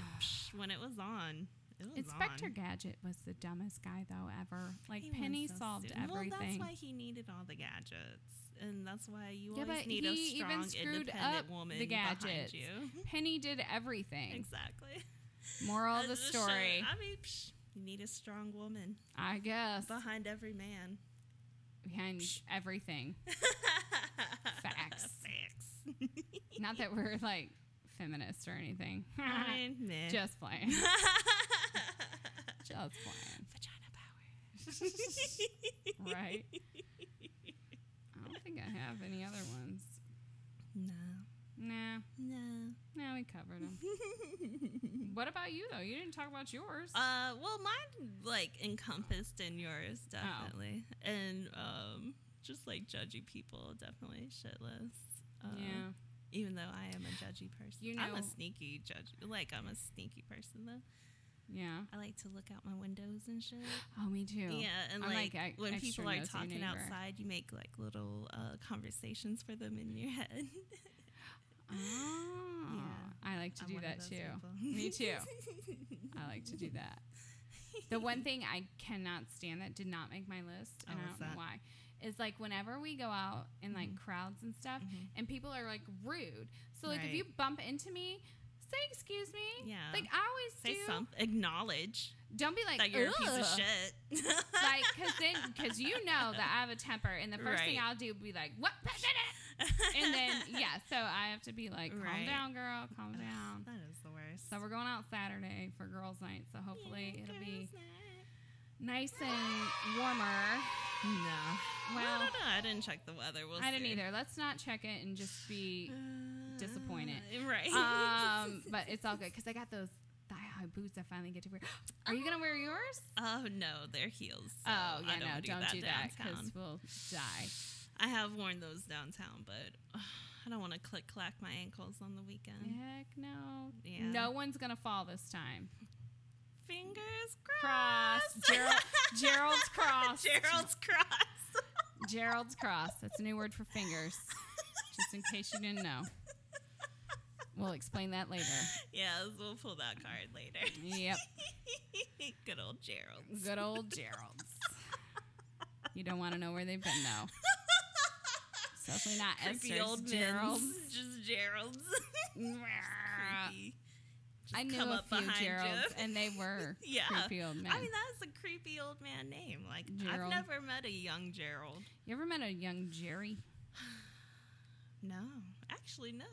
when it was on, it was
Inspector Gadget was the dumbest guy though ever. Like Penny solved everything.
Well, that's why he needed all the gadgets, and that's why you always need a strong, independent woman behind you.
Penny did everything.
Exactly.
Moral of the story.
I mean, you need a strong woman.
I guess.
Behind every man.
Behind everything. Facts. Not that we're like feminists or anything. Just playing. Just playing.
Vagina power.
Right? I don't think I have any other ones. No, we covered them. What about you, though? You didn't talk about yours.
Well, mine, like, encompassed in yours, definitely. Oh. And, just, like, judgy people, definitely shitless.
Yeah.
Even though I am a judgy person.
You know,
I'm a sneaky judge. Like, I'm a sneaky person, though.
Yeah.
I like to look out my windows and shit.
Oh, me too.
Yeah, and
I'm
like when
extra
people are
nosy
talking
neighbor.
outside, you make like little conversations for them in your head.
Oh.
Yeah.
I like to
I'm
do
one of
that
those
too.
people.
Me too. I like to do that. The one thing I cannot stand that did not make my list, and I
what's
don't know
that?
why, is like whenever we go out in like crowds and stuff, and people are like rude. So like if
Right.
you bump into me, say excuse me.
Yeah.
Like I always
Say
do.
something. Acknowledge
Don't be like
that you're a piece
"Ugh."
of shit.
Like, because you know that I have a temper, and the first thing
Right.
I'll do will be like, what? And then, yeah, so I have to be like, calm
Right.
down, girl, calm down.
That is the worst.
So we're going out Saturday for girls' night, so hopefully
Yeah,
it'll be
girls' night.
nice and warmer.
No.
Well,
I don't know. I didn't check the weather. We'll
I didn't
see.
either. Let's not check it and just be disappointed.
Right.
But it's all good because I got those thigh-high boots I finally get to wear. Are you gonna wear yours?
Oh no, they're heels. So
Oh
I
yeah, don't do that because
downtown.
we'll die.
I have worn those downtown, but I don't want to clack my ankles on the weekend.
Heck no.
Yeah.
No one's gonna fall this time.
Fingers
Cross.
crossed.
Gerald's cross.
Gerald's cross.
Gerald's cross. That's a new word for fingers. Just in case you didn't know. We'll explain that later.
Yes, we'll pull that card later.
Yep.
Good old Gerald's.
Good old Gerald's. You don't want to know where they've been, though. Especially not
Creepy
Esther's.
old
Gerald's.
men's. Just Gerald's. Creepy. Just
I knew
come
a
up
few
behind
Geralds,
you.
and they were
Yeah.
creepy old men.
I mean, that's a creepy old man name. Like,
Gerald.
I've never met a young Gerald.
You ever met a young Jerry?
No. Actually, no.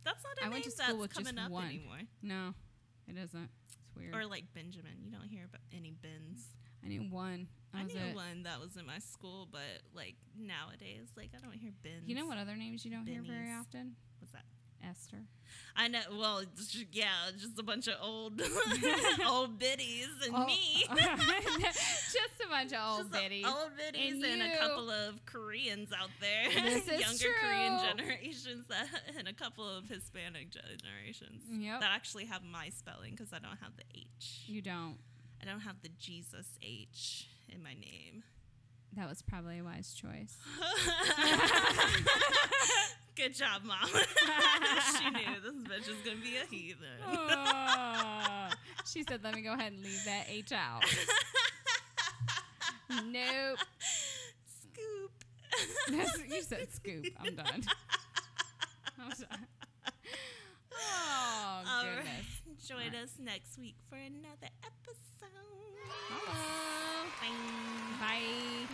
That's not a
I
name
went to
that's
school with
coming
just
up
one.
anymore.
No, it isn't. It's weird.
Or like Benjamin. You don't hear about any Bens.
I knew one. That
I
was
knew
it.
one that was in my school, but like nowadays, like I don't hear Bens.
You know what other names you don't hear very
Bennies.
often?
What's that?
Esther.
I know. Well, just a bunch of old, old biddies and
Oh,
me.
Just a bunch of old
Just
biddies.
old biddies and
you.
a couple of Koreans out there.
This is
Younger
true.
Korean generations and a couple of Hispanic generations
Yep.
that actually have my spelling because I don't have the H.
You don't.
I don't have the Jesus H in my name.
That was probably a wise choice.
Good job, Mom. She knew this bitch was going to be a heathen.
Oh. She said, let me go ahead and leave that H out. Nope.
Scoop.
You said scoop. I'm done. I'm done. Oh,
All
goodness.
right. Join
All right.
us next week for another episode.
Hello.
Bye.
Bye.